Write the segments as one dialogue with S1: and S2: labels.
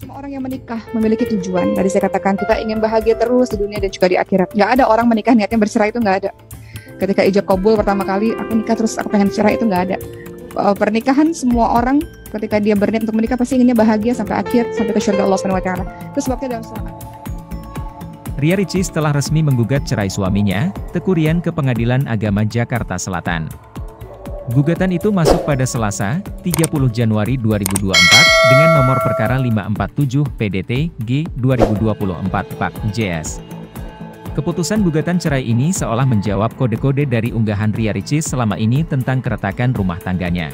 S1: Semua orang yang menikah memiliki tujuan. Tadi saya katakan kita ingin bahagia terus di dunia dan juga di akhirat. Nggak ada orang menikah niatnya bercerai, itu nggak ada. Ketika ijab kabul pertama kali, aku nikah terus aku pengen cerai, itu nggak ada. Pernikahan semua orang ketika dia berniat untuk menikah pasti inginnya bahagia sampai akhir, sampai ke surga Allah Subhanahu wa taala. Itu sebabnya dalam surah
S2: Ria Ricis telah resmi menggugat cerai suaminya, Teuku Ryan ke Pengadilan Agama Jakarta Selatan. Gugatan itu masuk pada Selasa, 30 Januari 2024, dengan nomor perkara 547 PDT G 2024 Pak JS. Keputusan gugatan cerai ini seolah menjawab kode-kode dari unggahan Ria Ricis selama ini tentang keretakan rumah tangganya.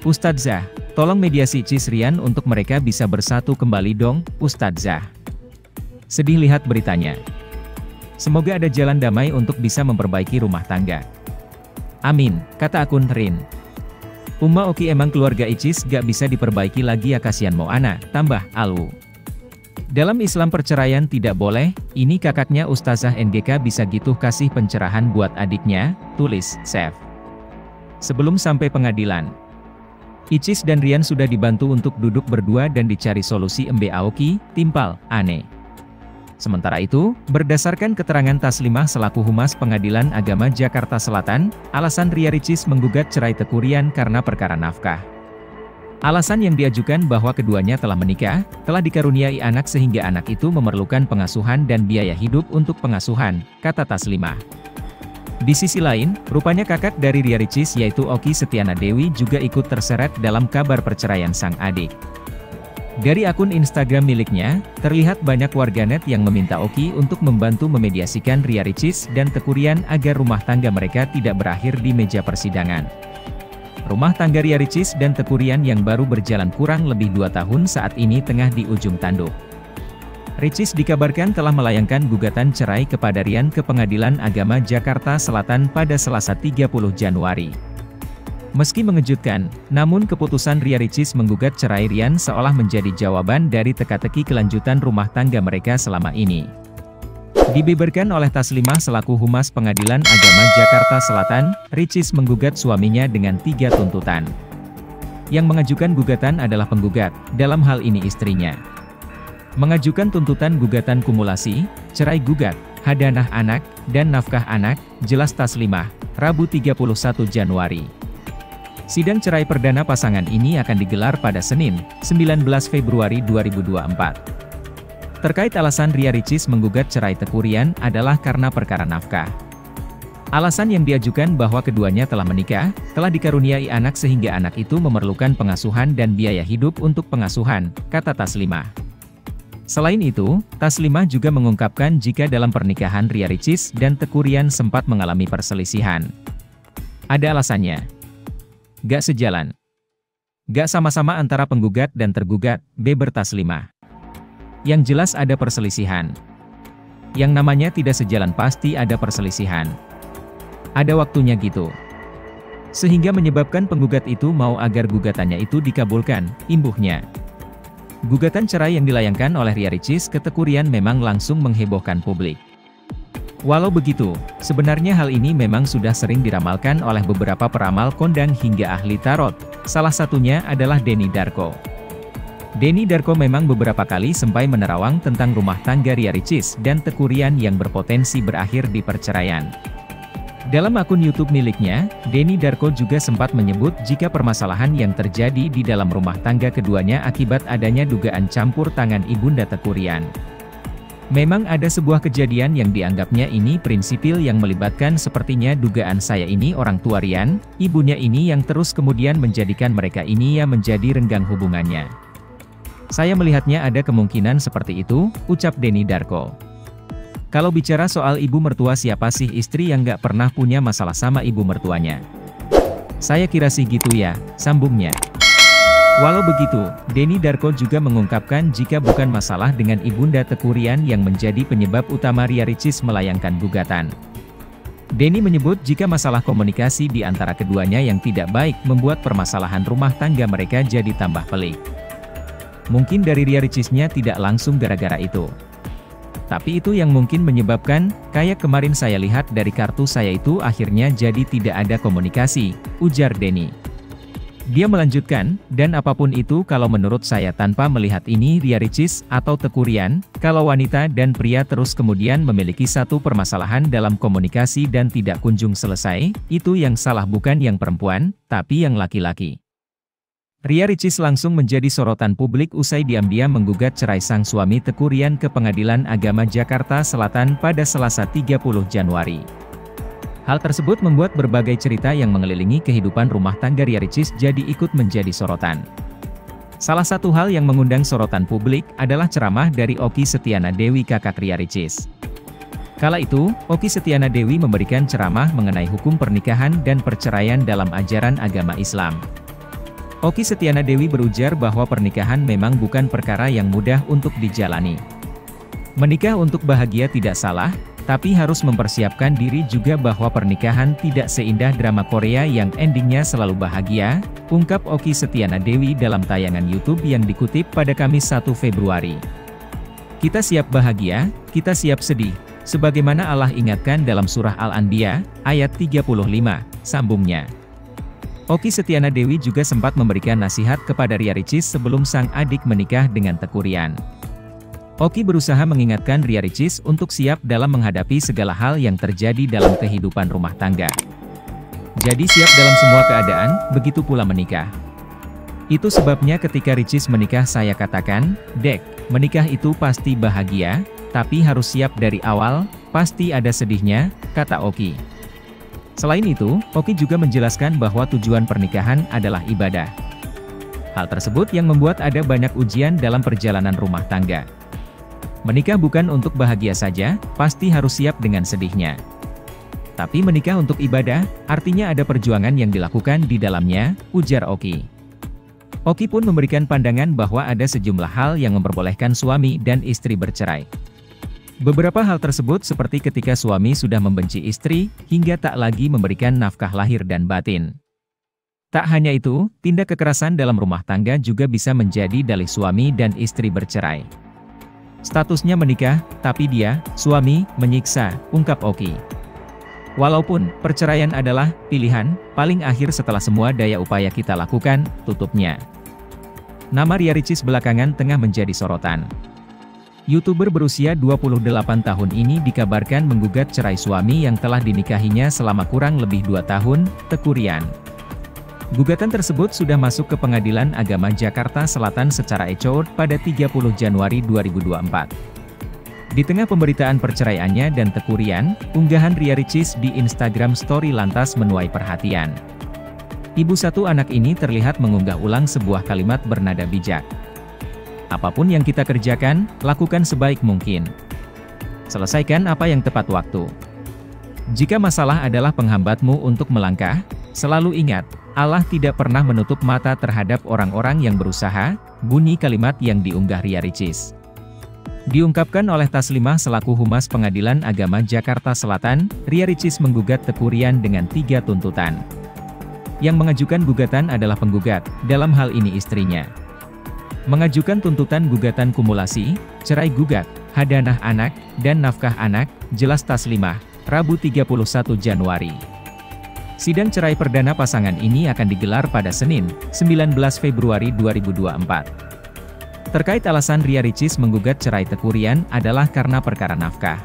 S2: Ustadzah, tolong mediasi Cis Rian untuk mereka bisa bersatu kembali dong, Ustadzah. Sedih lihat beritanya. Semoga ada jalan damai untuk bisa memperbaiki rumah tangga. Amin, kata akun Rin. Umma oki emang keluarga Icis gak bisa diperbaiki lagi ya, kasihan mau ana, tambah Alu. Dalam Islam perceraian tidak boleh, ini kakaknya Ustazah NGK bisa gitu kasih pencerahan buat adiknya, tulis Chef. Sebelum sampai pengadilan, Icis dan Rian sudah dibantu untuk duduk berdua dan dicari solusi Mbe Aoki, timpal, aneh. Sementara itu, berdasarkan keterangan Taslimah selaku Humas Pengadilan Agama Jakarta Selatan, alasan Ria Ricis menggugat cerai Teuku Ryan karena perkara nafkah. Alasan yang diajukan bahwa keduanya telah menikah, telah dikaruniai anak sehingga anak itu memerlukan pengasuhan dan biaya hidup untuk pengasuhan, kata Taslimah. Di sisi lain, rupanya kakak dari Ria Ricis yaitu Oki Setiana Dewi juga ikut terseret dalam kabar perceraian sang adik. Dari akun Instagram miliknya, terlihat banyak warganet yang meminta Oki untuk membantu memediasikan Ria Ricis dan Teuku Ryan agar rumah tangga mereka tidak berakhir di meja persidangan. Rumah tangga Ria Ricis dan Teuku Ryan yang baru berjalan kurang lebih 2 tahun saat ini tengah di ujung tanduk. Ricis dikabarkan telah melayangkan gugatan cerai kepada Ryan ke Pengadilan Agama Jakarta Selatan pada Selasa 30 Januari. Meski mengejutkan, namun keputusan Ria Ricis menggugat cerai Ryan seolah menjadi jawaban dari teka-teki kelanjutan rumah tangga mereka selama ini. Dibeberkan oleh Taslimah selaku Humas Pengadilan Agama Jakarta Selatan, Ricis menggugat suaminya dengan 3 tuntutan. Yang mengajukan gugatan adalah penggugat, dalam hal ini istrinya. Mengajukan tuntutan gugatan kumulasi, cerai gugat, hadanah anak, dan nafkah anak, jelas Taslimah, Rabu 31 Januari. Sidang cerai perdana pasangan ini akan digelar pada Senin, 19 Februari 2024. Terkait alasan Ria Ricis menggugat cerai Teuku Ryan adalah karena perkara nafkah. Alasan yang diajukan bahwa keduanya telah menikah, telah dikaruniai anak sehingga anak itu memerlukan pengasuhan dan biaya hidup untuk pengasuhan, kata Taslimah. Selain itu, Taslimah juga mengungkapkan jika dalam pernikahan Ria Ricis dan Teuku Ryan sempat mengalami perselisihan. Ada alasannya. Gak sejalan. Gak sama-sama antara penggugat dan tergugat, beber Taslimah. Yang jelas ada perselisihan. Yang namanya tidak sejalan pasti ada perselisihan. Ada waktunya gitu. Sehingga menyebabkan penggugat itu mau agar gugatannya itu dikabulkan, imbuhnya. Gugatan cerai yang dilayangkan oleh Ria Ricis ke Teuku Ryan memang langsung menghebohkan publik. Walau begitu, sebenarnya hal ini memang sudah sering diramalkan oleh beberapa peramal kondang hingga ahli tarot, salah satunya adalah Denny Darko. Denny Darko memang beberapa kali sampai menerawang tentang rumah tangga Ria Ricis dan Teuku Ryan yang berpotensi berakhir di perceraian. Dalam akun YouTube miliknya, Denny Darko juga sempat menyebut jika permasalahan yang terjadi di dalam rumah tangga keduanya akibat adanya dugaan campur tangan ibunda Teuku Ryan. Memang ada sebuah kejadian yang dianggapnya ini prinsipil yang melibatkan sepertinya dugaan saya ini orang tua Ryan, ibunya ini yang terus kemudian menjadikan mereka ini ya menjadi renggang hubungannya. Saya melihatnya ada kemungkinan seperti itu, ucap Denny Darko. Kalau bicara soal ibu mertua siapa sih istri yang nggak pernah punya masalah sama ibu mertuanya? Saya kira sih gitu ya, sambungnya. Walau begitu, Denny Darko juga mengungkapkan jika bukan masalah dengan ibunda Teuku Ryan yang menjadi penyebab utama Ria Ricis melayangkan gugatan. Denny menyebut jika masalah komunikasi di antara keduanya yang tidak baik membuat permasalahan rumah tangga mereka jadi tambah pelik. Mungkin dari Ria Ricisnya tidak langsung gara-gara itu. Tapi itu yang mungkin menyebabkan, kayak kemarin saya lihat dari kartu saya itu akhirnya jadi tidak ada komunikasi, ujar Denny. Dia melanjutkan, dan apapun itu kalau menurut saya tanpa melihat ini Ria Ricis atau Teuku Ryan, kalau wanita dan pria terus kemudian memiliki satu permasalahan dalam komunikasi dan tidak kunjung selesai, itu yang salah bukan yang perempuan, tapi yang laki-laki. Ria Ricis langsung menjadi sorotan publik usai diam-diam menggugat cerai sang suami Teuku Ryan ke Pengadilan Agama Jakarta Selatan pada Selasa 30 Januari. Hal tersebut membuat berbagai cerita yang mengelilingi kehidupan rumah tangga Ria Ricis jadi ikut menjadi sorotan. Salah satu hal yang mengundang sorotan publik adalah ceramah dari Okky Setiana Dewi kakak Ria Ricis. Kala itu, Okky Setiana Dewi memberikan ceramah mengenai hukum pernikahan dan perceraian dalam ajaran agama Islam. Okky Setiana Dewi berujar bahwa pernikahan memang bukan perkara yang mudah untuk dijalani. Menikah untuk bahagia tidak salah, tapi harus mempersiapkan diri juga bahwa pernikahan tidak seindah drama Korea yang endingnya selalu bahagia, ungkap Okky Setiana Dewi dalam tayangan YouTube yang dikutip pada Kamis 1 Februari. Kita siap bahagia, kita siap sedih, sebagaimana Allah ingatkan dalam surah Al-Anbiya, ayat 35, sambungnya. Okky Setiana Dewi juga sempat memberikan nasihat kepada Ria Ricis sebelum sang adik menikah dengan Teuku Ryan. Okky berusaha mengingatkan Ria Ricis untuk siap dalam menghadapi segala hal yang terjadi dalam kehidupan rumah tangga. Jadi siap dalam semua keadaan, begitu pula menikah. Itu sebabnya ketika Ricis menikah saya katakan, Dek, menikah itu pasti bahagia, tapi harus siap dari awal, pasti ada sedihnya, kata Okky. Selain itu, Okky juga menjelaskan bahwa tujuan pernikahan adalah ibadah. Hal tersebut yang membuat ada banyak ujian dalam perjalanan rumah tangga. Menikah bukan untuk bahagia saja, pasti harus siap dengan sedihnya. Tapi menikah untuk ibadah, artinya ada perjuangan yang dilakukan di dalamnya, ujar Okky. Okky pun memberikan pandangan bahwa ada sejumlah hal yang memperbolehkan suami dan istri bercerai. Beberapa hal tersebut seperti ketika suami sudah membenci istri, hingga tak lagi memberikan nafkah lahir dan batin. Tak hanya itu, tindak kekerasan dalam rumah tangga juga bisa menjadi dalih suami dan istri bercerai. Statusnya menikah, tapi dia, suami, menyiksa, ungkap Okky. Walaupun, perceraian adalah pilihan, paling akhir setelah semua daya upaya kita lakukan, tutupnya. Nama Ria Ricis belakangan tengah menjadi sorotan. YouTuber berusia 28 tahun ini dikabarkan menggugat cerai suami yang telah dinikahinya selama kurang lebih 2 tahun, Teuku Ryan. Gugatan tersebut sudah masuk ke Pengadilan Agama Jakarta Selatan secara e-court pada 30 Januari 2024. Di tengah pemberitaan perceraiannya dan Teuku Ryan, unggahan Ria Ricis di Instagram Story lantas menuai perhatian. Ibu satu anak ini terlihat mengunggah ulang sebuah kalimat bernada bijak. Apapun yang kita kerjakan, lakukan sebaik mungkin. Selesaikan apa yang tepat waktu. Jika masalah adalah penghambatmu untuk melangkah, selalu ingat, Allah tidak pernah menutup mata terhadap orang-orang yang berusaha, bunyi kalimat yang diunggah Ria Ricis. Diungkapkan oleh Taslimah selaku Humas Pengadilan Agama Jakarta Selatan, Ria Ricis menggugat Teuku Ryan dengan 3 tuntutan. Yang mengajukan gugatan adalah penggugat, dalam hal ini istrinya. Mengajukan tuntutan gugatan kumulasi, cerai gugat, hadanah anak, dan nafkah anak, jelas Taslimah, Rabu 31 Januari. Sidang cerai perdana pasangan ini akan digelar pada Senin, 19 Februari 2024. Terkait alasan Ria Ricis menggugat cerai Teuku Ryan adalah karena perkara nafkah.